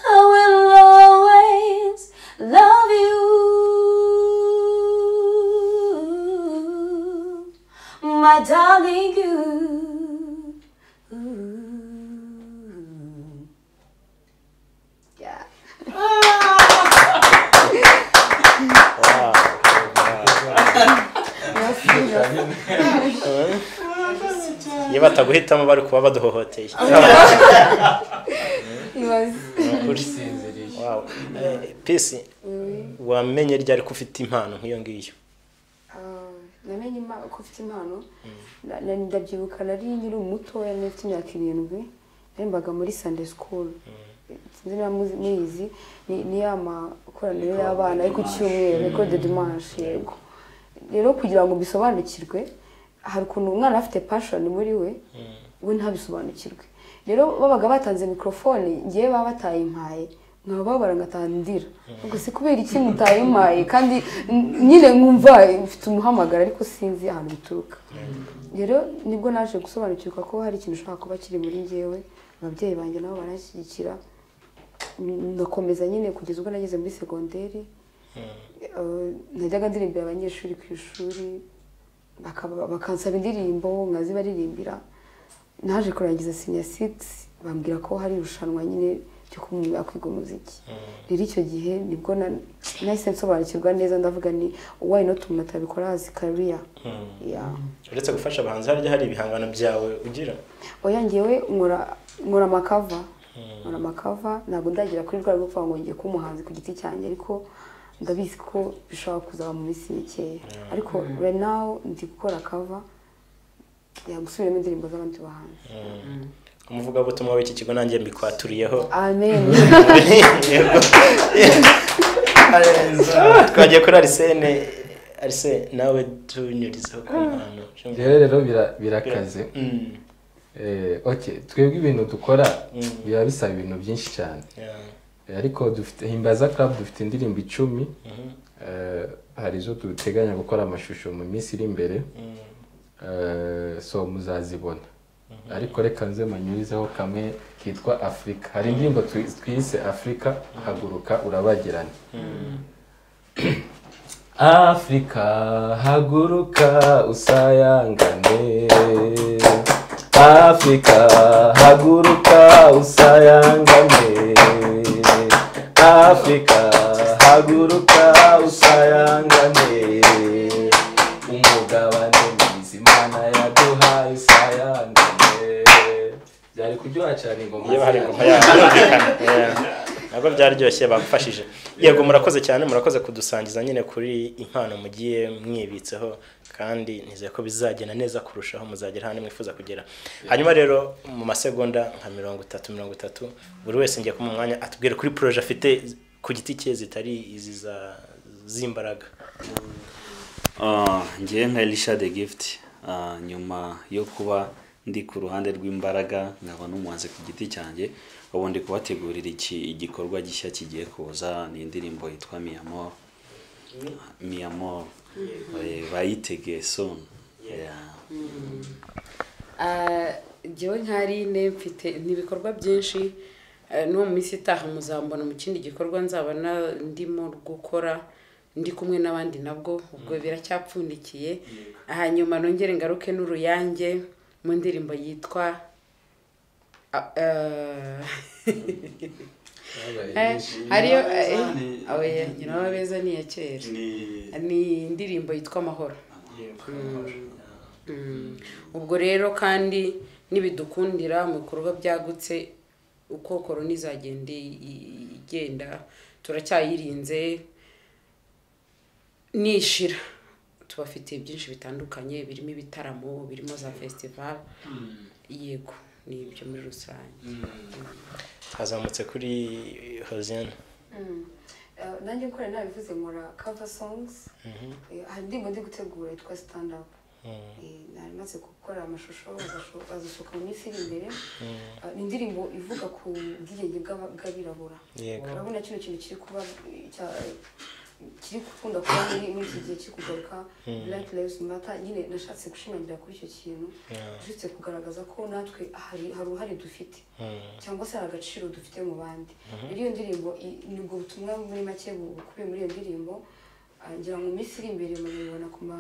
I will always love you. My darling, you. Yeah. Iyo bataguhitamo bari kuba baduhohoteye. Wow. Peace. Wamenye ryari ko ufite impano nk'iyo ngiyo? Namenye ko ufite impano ndabyibuka nari nyiri umuto y'imyaka 7 nembaga muri Sunday school sinzi na muzi ni amakoraniro y'abana ariko cyumweru ko de dimanche yego rero kugira ngo bisobanukirwe hari ukuntu umwana afite passion muri we ntabisobanukirwe rero babaga batanze microphone ngiye babataye impaye nkababara ngatandira ubwo se kubera iki mutaye impaye kandi nyine nkumva mfite umuhamagara ariko sinzi ahantu bituruka rero nibwo naje gusobanukirwa ko hari ikintu ushaka kuba kiri muri ngewe ababyeyi banjye nabo barashyigikira ndakomeza nyine kugeza ubwo nageze muri secondaire najyaga ndirimbira abanyeshuri ku ishuri bakansaba indirimbo nkazibaririmbira naje kurangiza senior 6 bambwira ko hari irushanwa nyine cyo kumenya kwiga umuziki rero icyo gihe nibwo nahise nsobanukirwa neza ndavuga ni why not umuntu atabikora as career. Uretse gufasha abahanzi hari ibihangano byawe ugira? Oya ngewe nkora amakava ntabwo ndagira kuri rwa rwo kuvuga ngo ngiye kuba umuhanzi ku giti cyanjye ariko ndabizi ko bishobora kuzaba mu minsi mikeya ariko right now ndi gukora cover gusubiramo indirimbo z'abandi bahanzi. Umuvugabutumwa w'iki kigo nanjye mbikwaturiyeho. Amen. Twagiye kuri Arsene nawe tunyurizaho ku mpano. Rero birakaze. Okay, twebwe ibintu dukora biba bisaba ibintu byinshi cyane. Ariko dufite Himbaza Club dufite indirimbo 10. Hari zo duteganya gukora amashusho mu minsi iri imbere. So muzazibona. Ariko reka nze manyurizeho kamwe kitwa Afrika. Hari indirimbo twise Afrika haguruka urabagirana. Afrika haguruka usayangane. Afrika haguruka usayangane. Afrika haguruka usayangane. Umugabane Imana yaduhaye usayangane. Byari kuryoha cyane ingoma. Iyo hari ingoma ntabwo byaryoshye bagufashije. Yego murakoze cyane, murakoze kudusangiza nyine kuri impano mugiye mwibitseho kandi nizeye ko bizagenda neza kurushaho muzagera hano mwifuza kugera. Hanyuma rero mu masegonda nka 30 buri wese ngiye kuma mwanya atubwire kuri projet afite ku giti cye zitari izi z'imbaraga. Ngiye nka Elisha the Gift nyuma yo kuba ndi ku ruhande rw'imbaraga nkaba n'umuhanzi ku giti cyanjye ubundi kubategurira igikorwa gishya kigiye kuza ni indirimbo yitwa Mi Amor bayitege soon. Jewe nkarine mfite n'ibikorwa byinshi no mu minsi itaha muzambona mu kindi gikorwa nzaba ndimo gukora ndi kumwe n'abandi nabwo ubwo biracyapfundikiye. Hanyuma nongere ngaruke n'uruyange mu ndirimbo yitwa hariyo awe nyina wabeza ni yakera ni indirimbo yitwa Amahoro. Ubwo rero kandi nibidukundira mu bikorwa byagutse uko korona izagenda igenda turacyayirinze nishira tubafite byinshi bitandukanye birimo ibitaramo birimo za festival. Yego ni ibyo muri rusange. Hazamutse kuri Hosiane. Nanjye ukora nabivuze nkora cover songs. Hari ndimo ndi gutegura yitwa stand up. Narimaze gukora amashusho azasohoka mu minsi iri imbere. Ni indirimbo ivuga ku bwigenge bw'abirabura. Urabona kino kintu kiri kuba kiri gukunda kuba muri iki gihe kiri kugaruka Black Lives Matter. Nyine nashatse gushimangira kuri icyo kintu juste kugaragaza ko natwe hari uruhare dufite cyangwa se agaciro dufite mu bandi. Iyo ndirimbo ni ubwo butumwa muri make bukubiye muri iyo ndirimbo. Ngira ngo minsi iri imbere mubibona ku ma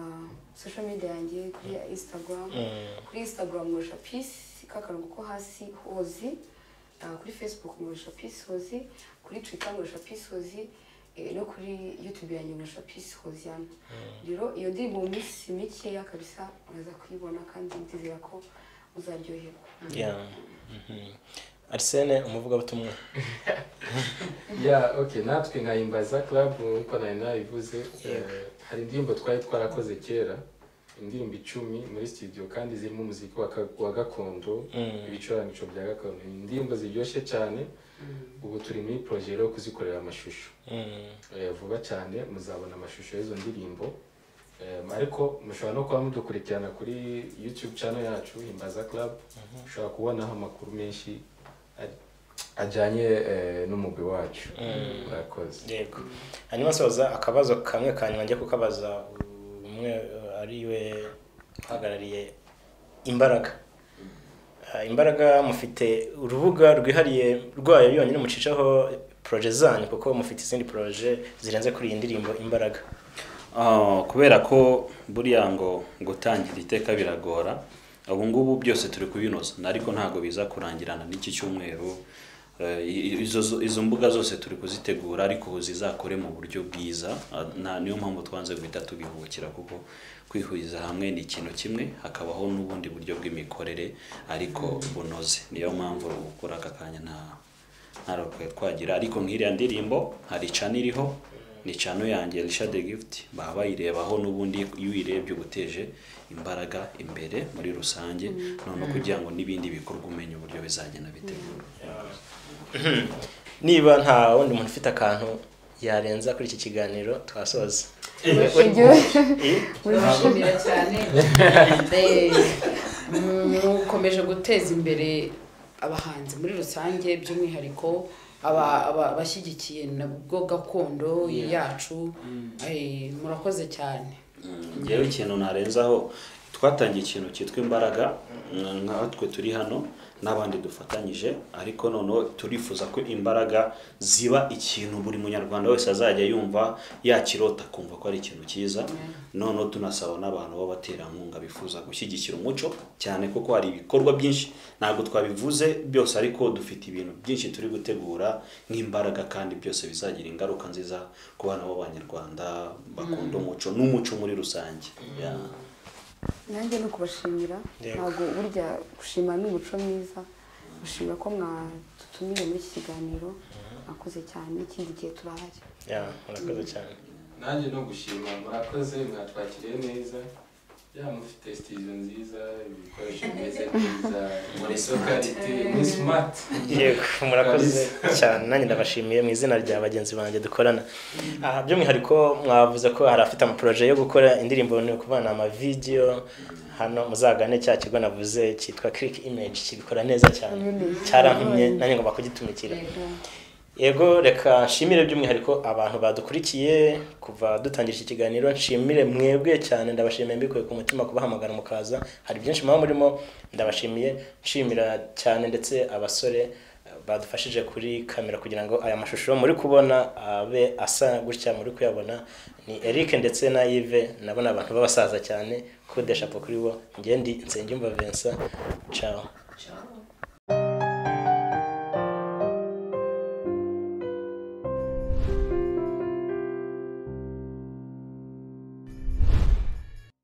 social media yanjye kuri Instagram nkoresha Peace kakarongo ko hasi Hozi, kuri Facebook nkoresha Peace Hozi, kuri Twitter nkoresha Peace Hozi, no kuri YouTube yanjye nkoresha Peace Hosiane. Rero iyo ndirimbo mu minsi mikeya kabisa uraza kuyibona kandi ndizera ko uzaryoherwa. Arsene umuvugabutumwa. Okay, natwe nka Himbaza Club uko nabivuze hari indirimbo twari twarakoze kera indirimbo 10 muri studio kandi zirimo umuziki wa gakondo ibicurangisho bya gakondo indirimbo ziryoshye cyane. Ubu turi muri projet yo kuzikorera amashusho vuba cyane muzabona amashusho y'izo ndirimbo. Ariko mushobora no kuba mudukurikirana kuri YouTube channel yacu Himbaza Club ushobora kubonaho amakuru menshi ajanye n'umugwi wacu. Murakoze. Yego. Hanyuma soza akabazo kamwe kanyuma njye kukabaza umwe ariwe hagarariye imbaraga. Imbaraga mufite urubuga rwihariye rwayo yonyine mucishaho projet zanyu kuko mufite izindi projet zirenze kuri iyi ndirimbo imbaraga. Kubera ko buriya ngo gutangira iteka biragora ubu ngubu byose turi kubinoza ariko ntago biza kurangirana n'iki cyumweru. Izo mbuga zose turi kuzitegura ariko zizakore mu buryo bwiza. Niyo mpamvu twanze guhita tubihukira kuko kwihuriza hamwe ni ikintu kimwe, hakabaho n'ubundi buryo bw'imikorere ariko bunoze. Niyo mpamvu gukora aka kanya nta twagira, ariko nk'iriya ndirimbo hari channel iriho, ni channel yanjye Elisha the Gift, baba bayirebaho n'ubundi iyo uyirebye uguteje imbaraga imbere muri rusange, none kugira ngo n'ibindi bikorwa umenye uburyo bizagenda bitegura. Niba nta wundi muntu ufite akantu yarenza kuri iki kiganiro twasoza. Urashimira cyane. Mukomeje guteza imbere abahanzi muri rusange, by'umwihariko abashyigikiye nabwo gakondo yacu. Murakoze cyane. Ngewe ikintu narenzaho, twatangiye ikintu cyitwa imbaraga nkatwe turi hano n'abandi dufatanyije, ariko noneho turifuza ko imbaraga ziba ikintu buri munyarwanda wese azajya yumva yakirota kumva ko ari ikintu cyiza. Noneho tunasaba n'abantu b'abaterankunga bifuza gushyigikira umuco cyane kuko hari ibikorwa byinshi ntabwo twabivuze byose, ariko dufite ibintu byinshi turi gutegura nk'imbaraga kandi byose bizagira ingaruka nziza ku bana b'abanyarwanda bakunda umuco n'umuco muri rusange. Nanjye no kubashimira, ntabwo burya gushima n'umuco mwiza, gushimira ko mwatutumiye muri iki kiganiro, mwakoze cyane, ikindi gihe turahari. Murakoze cyane. Nanjye no gushima, murakoze, mwatwakiriye neza, mufite studio nziza, ibikoresho bimeze neza, muri sokarite, muri smart. Yego, murakoze cyane. Nanjye ndabashimiye mu izina rya bagenzi banjye dukorana. By'umwihariko mwavuze ko hari afite amaproje yo gukora indirimbo no kubana ama video hano, muzagane cya kigo navuze cyitwa Click Image, kibikora neza cyane, cyarantumye nanjye ngomba kugitumikira. Yego, reka nshimire by'umwihariko abantu badukurikiye kuva dutangira iki kiganiro. Nshimire mwebwe cyane, ndabashimiye mbikuye ku mutima kubahamagara mukaza, hari byinshi mwa murimo, ndabashimiye. Nshimira cyane ndetse abasore badufashije kuri kamera kugira ngo aya mashusho muri kubona abe asa gutya muri kuyabona. Ni Eric ndetse na Yves, nabona abantu babasaza cyane, kudesha po kuri bo. Ngendi Nsengiyumva Vincent, ciao.